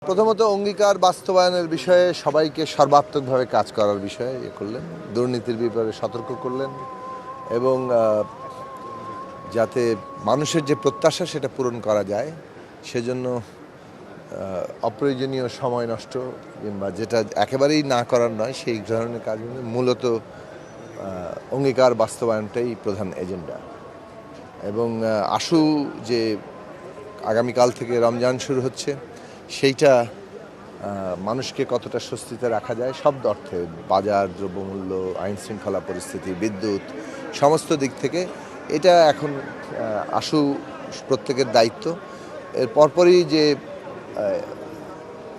প্রথমত অঙ্গীকার বাস্তবায়নের বিষয়ে সবাইকে সর্বাত্মকভাবে কাজ করার বিষয়ে করলেন, দুর্নীতির ব্যাপারে সতর্ক করলেন এবং যাতে মানুষের যে প্রত্যাশা সেটা পূরণ করা যায় সেজন্য অপ্রয়োজনীয় সময় নষ্ট কিংবা যেটা একেবারেই না করার নয় সেই ধরনের কাজ মূলত অঙ্গীকার বাস্তবায়নটাই প্রধান এজেন্ডা। এবং আশু যে আগামীকাল থেকে রমজান শুরু হচ্ছে সেইটা মানুষকে কতটা স্বস্তিতে রাখা যায় সব অর্থে, বাজার, দ্রব্যমূল্য, আইন শৃঙ্খলা পরিস্থিতি, বিদ্যুৎ, সমস্ত দিক থেকে এটা এখন আশু প্রত্যেকের দায়িত্ব। এর পরপরই যে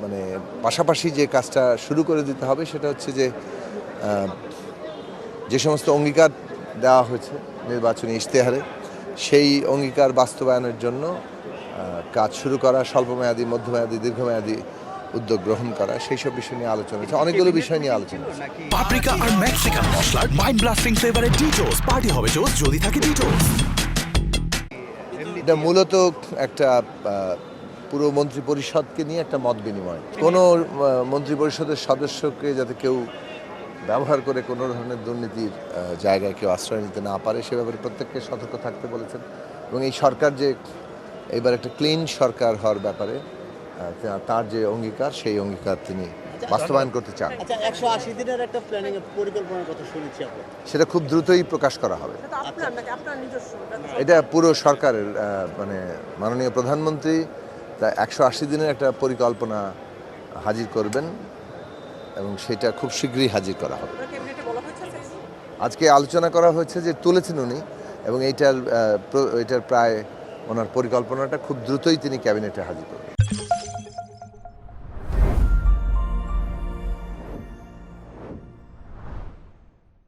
মানে পাশাপাশি যে কাজটা শুরু করে দিতে হবে সেটা হচ্ছে যে সমস্ত অঙ্গীকার দেওয়া হয়েছে নির্বাচনী ইশতেহারে সেই অঙ্গীকার বাস্তবায়নের জন্য কাজ শুরু করা, স্বল্পমেয়াদী, মধ্যমেয়াদী, দীর্ঘমেয়াদী উদ্যোগ গ্রহণ করা, সেই সব বিষয় নিয়ে আলোচনা হচ্ছে। অনেকগুলো বিষয় নিয়ে আলোচনা হচ্ছে। পাপরিকা আর মেক্সিকান মশলার মাইন্ড ব্লাস্টিং ফ্লেভারে ডিটোস পার্টি হবে জোস যদি থাকে ডিটোস। এটা মূলত একটা পুরো মন্ত্রী পরিষদকে নিয়ে একটা মত বিনিময়। কোনো মন্ত্রী পরিষদের সদস্যকে যাতে কেউ ব্যবহার করে কোনো ধরনের দুর্নীতির জায়গায় কেউ আশ্রয় নিতে না পারে সে ব্যাপারে প্রত্যেককে সতর্ক থাকতে বলেছেন। এবং এই সরকার যে এবার একটা ক্লিন সরকার হওয়ার ব্যাপারে তার যে অঙ্গীকার সেই অঙ্গীকার তিনি বাস্তবায়ন করতে চান। 180 দিনের একটা প্ল্যানিং পরিকল্পনার কথা শুনেছি আমরা। সেটা খুব দ্রুতই প্রকাশ করা হবে। এটা পুরো সরকারের মানে মাননীয় প্রধানমন্ত্রী তা 180 দিনের একটা পরিকল্পনা হাজির করবেন এবং সেটা খুব শীঘ্রই হাজির করা হবে। আজকে আলোচনা করা হয়েছে যে তুলেছেন উনি এবং এইটার প্রায় ওনার পরিকল্পনাটা খুব দ্রুতই তিনি ক্যাবিনেটে হাজির করবেন।